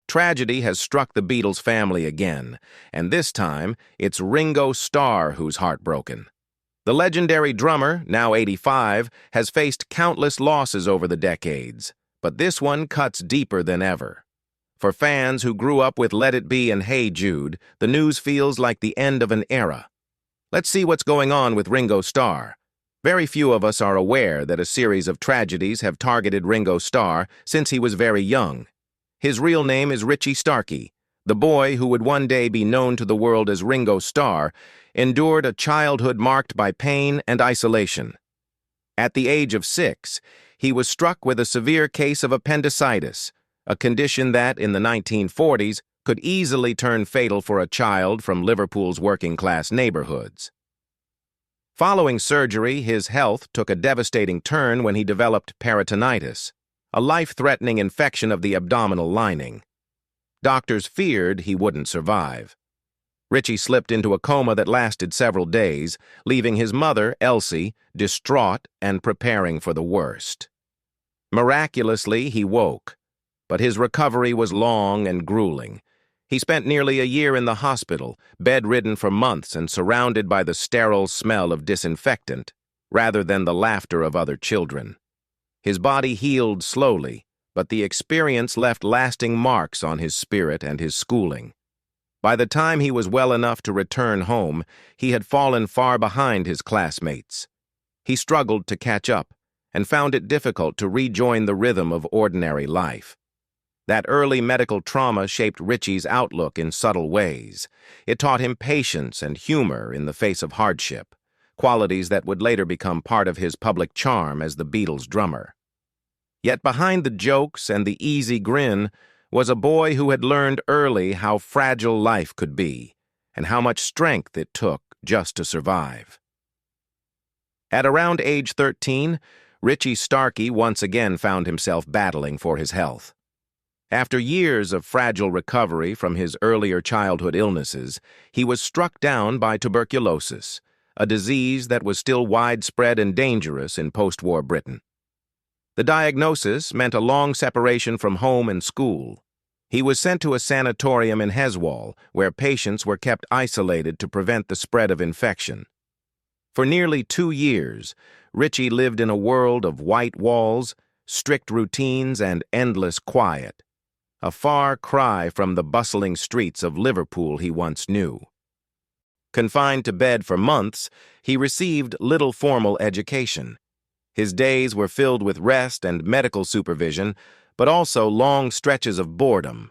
Tragedy has struck the Beatles family again, and this time it's Ringo Starr who's heartbroken. The legendary drummer, now 85, has faced countless losses over the decades, but this one cuts deeper than ever. For fans who grew up with Let It Be and Hey Jude, the news feels like the end of an era. Let's see what's going on with Ringo Starr. Very few of us are aware that a series of tragedies have targeted Ringo Starr since he was very young. His real name is Richie Starkey. The boy, who would one day be known to the world as Ringo Starr, endured a childhood marked by pain and isolation. At the age of 6, he was struck with a severe case of appendicitis, a condition that, in the 1940s, could easily turn fatal for a child from Liverpool's working-class neighborhoods. Following surgery, his health took a devastating turn when he developed peritonitis, a life-threatening infection of the abdominal lining. Doctors feared he wouldn't survive. Richie slipped into a coma that lasted several days, leaving his mother, Elsie, distraught and preparing for the worst. Miraculously, he woke, but his recovery was long and grueling. He spent nearly a year in the hospital, bedridden for months and surrounded by the sterile smell of disinfectant, rather than the laughter of other children. His body healed slowly, but the experience left lasting marks on his spirit and his schooling. By the time he was well enough to return home, he had fallen far behind his classmates. He struggled to catch up and found it difficult to rejoin the rhythm of ordinary life. That early medical trauma shaped Richie's outlook in subtle ways. It taught him patience and humor in the face of hardship, qualities that would later become part of his public charm as the Beatles' drummer. Yet behind the jokes and the easy grin was a boy who had learned early how fragile life could be and how much strength it took just to survive. At around age 13, Richie Starkey once again found himself battling for his health. After years of fragile recovery from his earlier childhood illnesses, he was struck down by tuberculosis, a disease that was still widespread and dangerous in post-war Britain. The diagnosis meant a long separation from home and school. He was sent to a sanatorium in Heswall, where patients were kept isolated to prevent the spread of infection. For nearly 2 years, Richie lived in a world of white walls, strict routines, and endless quiet, a far cry from the bustling streets of Liverpool he once knew. Confined to bed for months, he received little formal education. His days were filled with rest and medical supervision, but also long stretches of boredom.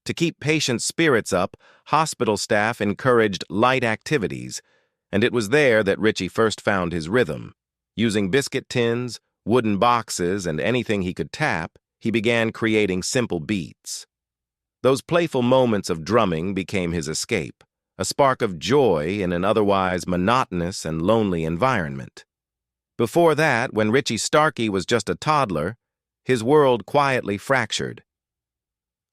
To keep patients' spirits up, hospital staff encouraged light activities, and it was there that Richie first found his rhythm. Using biscuit tins, wooden boxes, and anything he could tap, he began creating simple beats. Those playful moments of drumming became his escape, a spark of joy in an otherwise monotonous and lonely environment. Before that, when Richie Starkey was just a toddler, his world quietly fractured.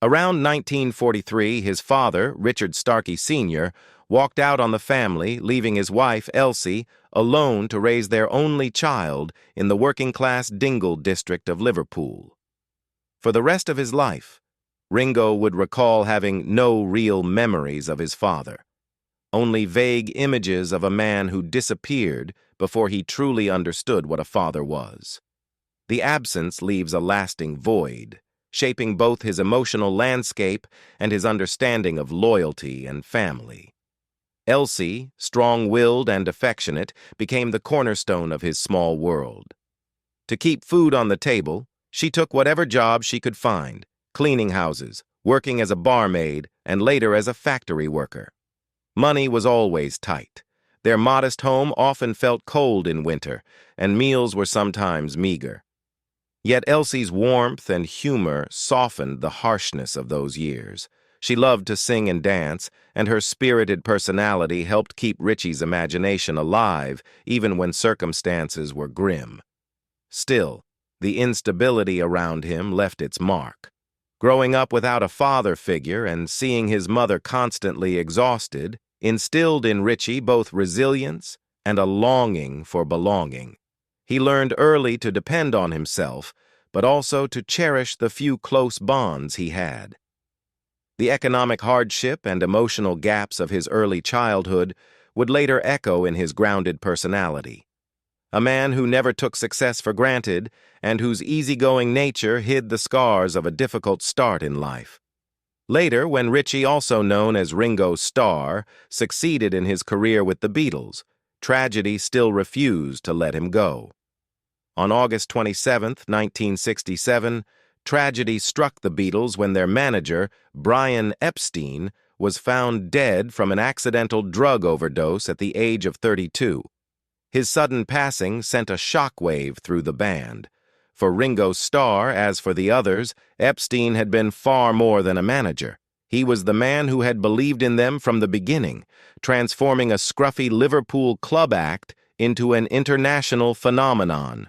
Around 1943, his father, Richard Starkey Sr., walked out on the family, leaving his wife, Elsie, alone to raise their only child in the working-class Dingle district of Liverpool. For the rest of his life, Ringo would recall having no real memories of his father, only vague images of a man who disappeared before he truly understood what a father was. The absence leaves a lasting void, shaping both his emotional landscape and his understanding of loyalty and family. Elsie, strong-willed and affectionate, became the cornerstone of his small world. To keep food on the table, she took whatever job she could find, cleaning houses, working as a barmaid, and later as a factory worker. Money was always tight. Their modest home often felt cold in winter, and meals were sometimes meager. Yet Elsie's warmth and humor softened the harshness of those years. She loved to sing and dance, and her spirited personality helped keep Richie's imagination alive even when circumstances were grim. Still, the instability around him left its mark. Growing up without a father figure and seeing his mother constantly exhausted instilled in Richie both resilience and a longing for belonging. He learned early to depend on himself, but also to cherish the few close bonds he had. The economic hardship and emotional gaps of his early childhood would later echo in his grounded personality. A man who never took success for granted and whose easygoing nature hid the scars of a difficult start in life. Later, when Ritchie, also known as Ringo Starr, succeeded in his career with the Beatles, tragedy still refused to let him go. On August 27, 1967, tragedy struck the Beatles when their manager, Brian Epstein, was found dead from an accidental drug overdose at the age of 32. His sudden passing sent a shockwave through the band. For Ringo Starr, as for the others, Epstein had been far more than a manager. He was the man who had believed in them from the beginning, transforming a scruffy Liverpool club act into an international phenomenon.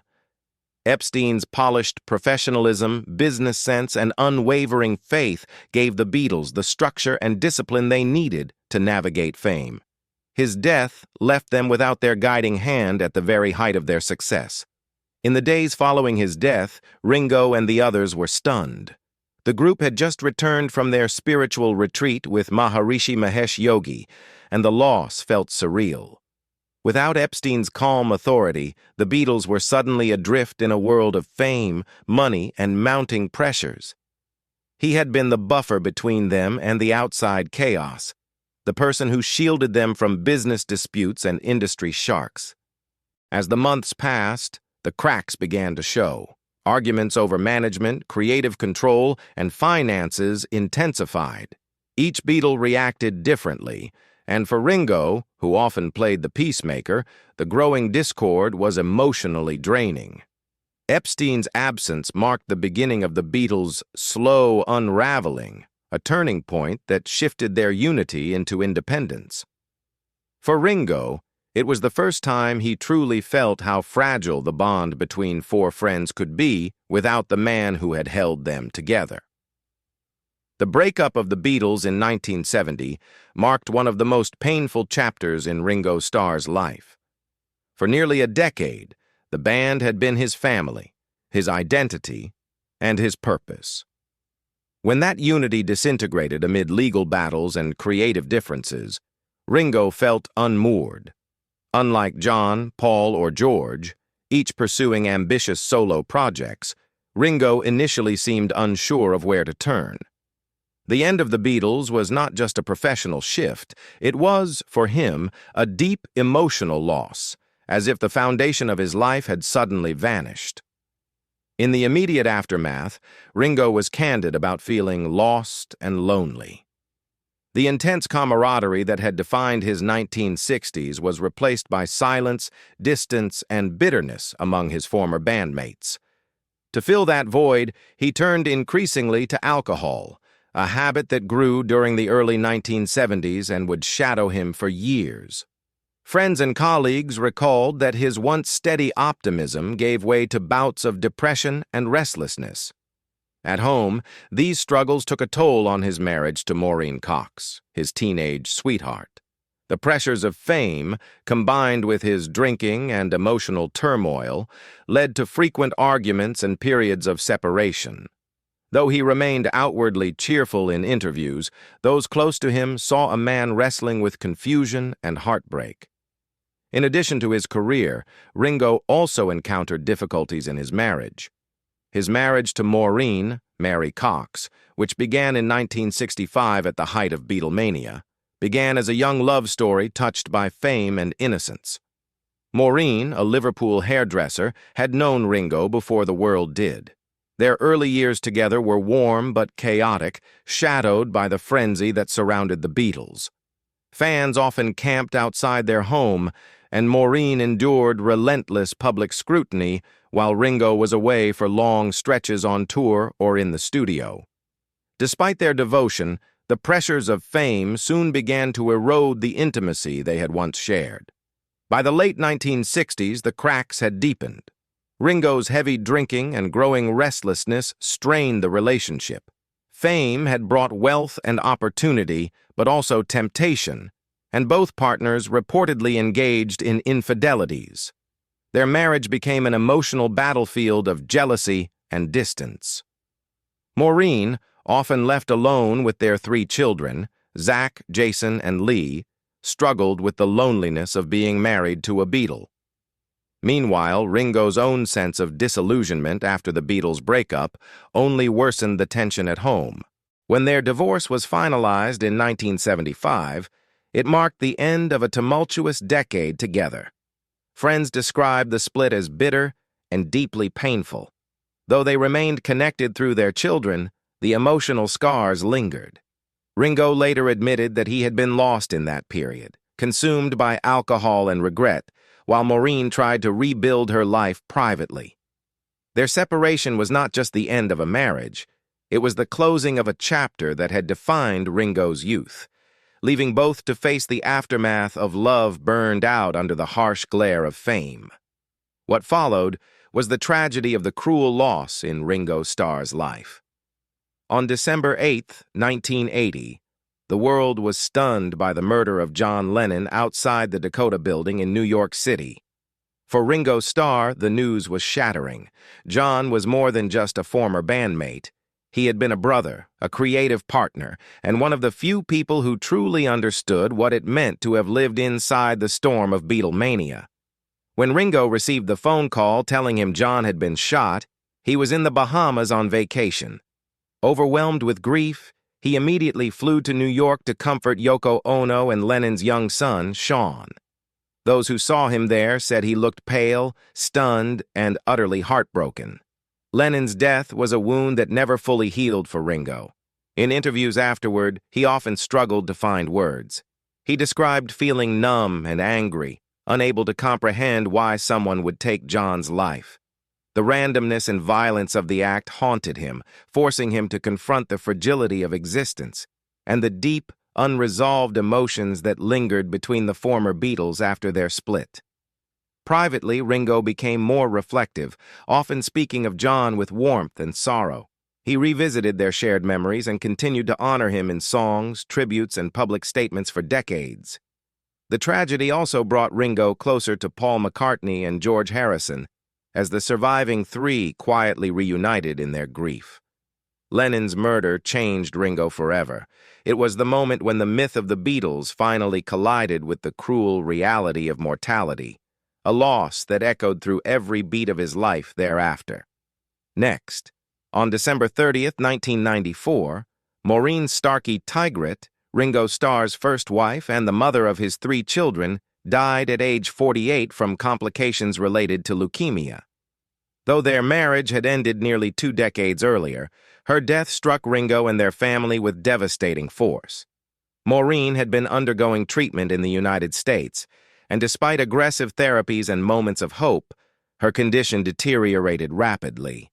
Epstein's polished professionalism, business sense, and unwavering faith gave the Beatles the structure and discipline they needed to navigate fame. His death left them without their guiding hand at the very height of their success. In the days following his death, Ringo and the others were stunned. The group had just returned from their spiritual retreat with Maharishi Mahesh Yogi, and the loss felt surreal. Without Epstein's calm authority, the Beatles were suddenly adrift in a world of fame, money, and mounting pressures. He had been the buffer between them and the outside chaos, the person who shielded them from business disputes and industry sharks. As the months passed, the cracks began to show. Arguments over management, creative control, and finances intensified. Each Beatle reacted differently, and for Ringo, who often played the peacemaker, the growing discord was emotionally draining. Epstein's absence marked the beginning of the Beatles' slow unraveling, a turning point that shifted their unity into independence. For Ringo, it was the first time he truly felt how fragile the bond between four friends could be without the man who had held them together. The breakup of the Beatles in 1970 marked one of the most painful chapters in Ringo Starr's life. For nearly a decade, the band had been his family, his identity, and his purpose. When that unity disintegrated amid legal battles and creative differences, Ringo felt unmoored. Unlike John, Paul, or George, each pursuing ambitious solo projects, Ringo initially seemed unsure of where to turn. The end of the Beatles was not just a professional shift, it was, for him, a deep emotional loss, as if the foundation of his life had suddenly vanished. In the immediate aftermath, Ringo was candid about feeling lost and lonely. The intense camaraderie that had defined his 1960s was replaced by silence, distance, and bitterness among his former bandmates. To fill that void, he turned increasingly to alcohol, a habit that grew during the early 1970s and would shadow him for years. Friends and colleagues recalled that his once steady optimism gave way to bouts of depression and restlessness. At home, these struggles took a toll on his marriage to Maureen, his teenage sweetheart. The pressures of fame, combined with his drinking and emotional turmoil, led to frequent arguments and periods of separation. Though he remained outwardly cheerful in interviews, those close to him saw a man wrestling with confusion and heartbreak. In addition to his career, Ringo also encountered difficulties in his marriage. His marriage to Maureen, Mary Cox, which began in 1965 at the height of Beatlemania, began as a young love story touched by fame and innocence. Maureen, a Liverpool hairdresser, had known Ringo before the world did. Their early years together were warm but chaotic, shadowed by the frenzy that surrounded the Beatles. Fans often camped outside their home, and Maureen endured relentless public scrutiny while Ringo was away for long stretches on tour or in the studio. Despite their devotion, the pressures of fame soon began to erode the intimacy they had once shared. By the late 1960s, the cracks had deepened. Ringo's heavy drinking and growing restlessness strained the relationship. Fame had brought wealth and opportunity, but also temptation, and both partners reportedly engaged in infidelities. Their marriage became an emotional battlefield of jealousy and distance. Maureen, often left alone with their three children, Zach, Jason, and Lee, struggled with the loneliness of being married to a Beatle. Meanwhile, Ringo's own sense of disillusionment after the Beatles' breakup only worsened the tension at home. When their divorce was finalized in 1975, it marked the end of a tumultuous decade together. Friends described the split as bitter and deeply painful. Though they remained connected through their children, the emotional scars lingered. Ringo later admitted that he had been lost in that period, consumed by alcohol and regret, while Maureen tried to rebuild her life privately. Their separation was not just the end of a marriage, it was the closing of a chapter that had defined Ringo's youth, leaving both to face the aftermath of love burned out under the harsh glare of fame. What followed was the tragedy of the cruel loss in Ringo Starr's life. On December 8, 1980, the world was stunned by the murder of John Lennon outside the Dakota Building in New York City. For Ringo Starr, the news was shattering. John was more than just a former bandmate. He had been a brother, a creative partner, and one of the few people who truly understood what it meant to have lived inside the storm of Beatlemania. When Ringo received the phone call telling him John had been shot, he was in the Bahamas on vacation. Overwhelmed with grief, he immediately flew to New York to comfort Yoko Ono and Lennon's young son, Sean. Those who saw him there said he looked pale, stunned, and utterly heartbroken. Lennon's death was a wound that never fully healed for Ringo. In interviews afterward, he often struggled to find words. He described feeling numb and angry, unable to comprehend why someone would take John's life. The randomness and violence of the act haunted him, forcing him to confront the fragility of existence and the deep, unresolved emotions that lingered between the former Beatles after their split. Privately, Ringo became more reflective, often speaking of John with warmth and sorrow. He revisited their shared memories and continued to honor him in songs, tributes, and public statements for decades. The tragedy also brought Ringo closer to Paul McCartney and George Harrison, as the surviving three quietly reunited in their grief. Lennon's murder changed Ringo forever. It was the moment when the myth of the Beatles finally collided with the cruel reality of mortality, a loss that echoed through every beat of his life thereafter. Next, on December 30th, 1994, Maureen Starkey Tigrit, Ringo Starr's first wife and the mother of his three children, died at age 48 from complications related to leukemia. Though their marriage had ended nearly 2 decades earlier, her death struck Ringo and their family with devastating force. Maureen had been undergoing treatment in the United States, and despite aggressive therapies and moments of hope, her condition deteriorated rapidly.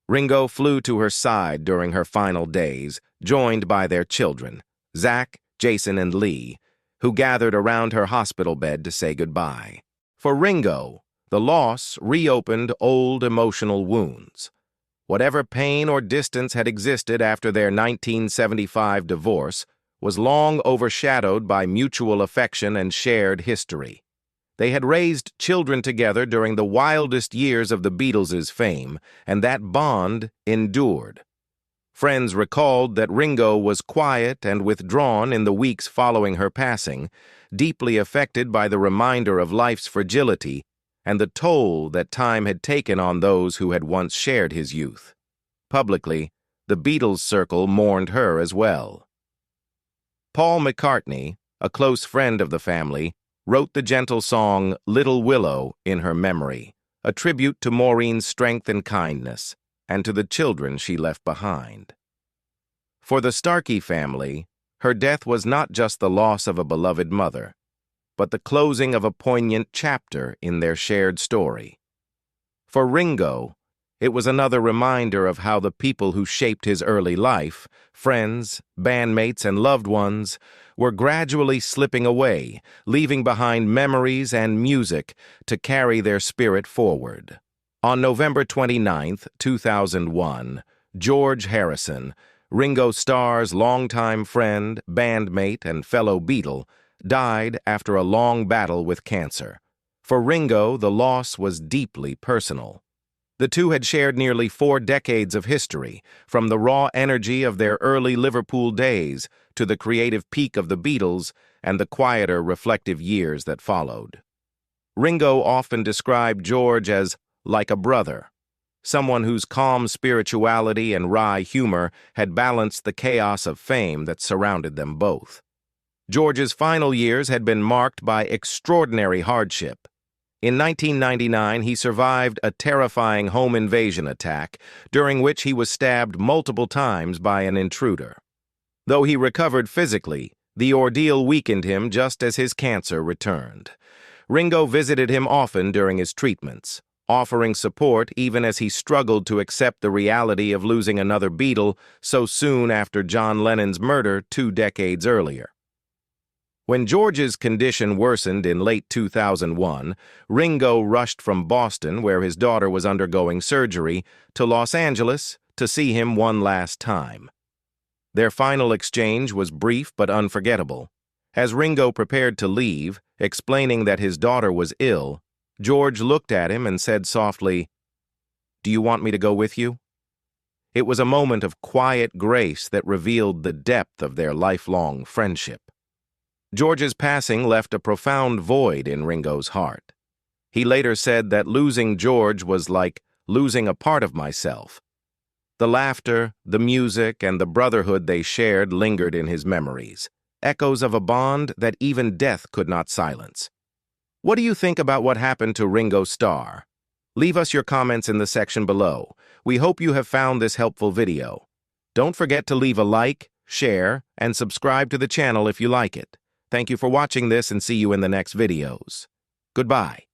Ringo flew to her side during her final days, joined by their children, Zach, Jason, and Lee, who gathered around her hospital bed to say goodbye. For Ringo, the loss reopened old emotional wounds. Whatever pain or distance had existed after their 1975 divorce was long overshadowed by mutual affection and shared history. They had raised children together during the wildest years of the Beatles' fame, and that bond endured. Friends recalled that Ringo was quiet and withdrawn in the weeks following her passing, deeply affected by the reminder of life's fragility and the toll that time had taken on those who had once shared his youth. Publicly, the Beatles circle mourned her as well. Paul McCartney, a close friend of the family, wrote the gentle song Little Willow in her memory, a tribute to Maureen's strength and kindness, and to the children she left behind. For the Starkey family, her death was not just the loss of a beloved mother, but the closing of a poignant chapter in their shared story. For Ringo, it was another reminder of how the people who shaped his early life, friends, bandmates, and loved ones, were gradually slipping away, leaving behind memories and music to carry their spirit forward. On November 29, 2001, George Harrison, Ringo Starr's longtime friend, bandmate, and fellow Beatle, died after a long battle with cancer. For Ringo, the loss was deeply personal. The two had shared nearly 4 decades of history, from the raw energy of their early Liverpool days to the creative peak of the Beatles and the quieter, reflective years that followed. Ringo often described George as like a brother, someone whose calm spirituality and wry humor had balanced the chaos of fame that surrounded them both. George's final years had been marked by extraordinary hardship. In 1999, he survived a terrifying home invasion attack, during which he was stabbed multiple times by an intruder. Though he recovered physically, the ordeal weakened him just as his cancer returned. Ringo visited him often during his treatments, offering support even as he struggled to accept the reality of losing another Beatle so soon after John Lennon's murder 2 decades earlier. When George's condition worsened in late 2001, Ringo rushed from Boston, where his daughter was undergoing surgery, to Los Angeles to see him one last time. Their final exchange was brief but unforgettable. As Ringo prepared to leave, explaining that his daughter was ill, George looked at him and said softly, "Do you want me to go with you?" It was a moment of quiet grace that revealed the depth of their lifelong friendship. George's passing left a profound void in Ringo's heart. He later said that losing George was like losing a part of myself. The laughter, the music, and the brotherhood they shared lingered in his memories, echoes of a bond that even death could not silence. What do you think about what happened to Ringo Starr? Leave us your comments in the section below. We hope you have found this helpful video. Don't forget to leave a like, share, and subscribe to the channel if you like it. Thank you for watching this and see you in the next videos. Goodbye.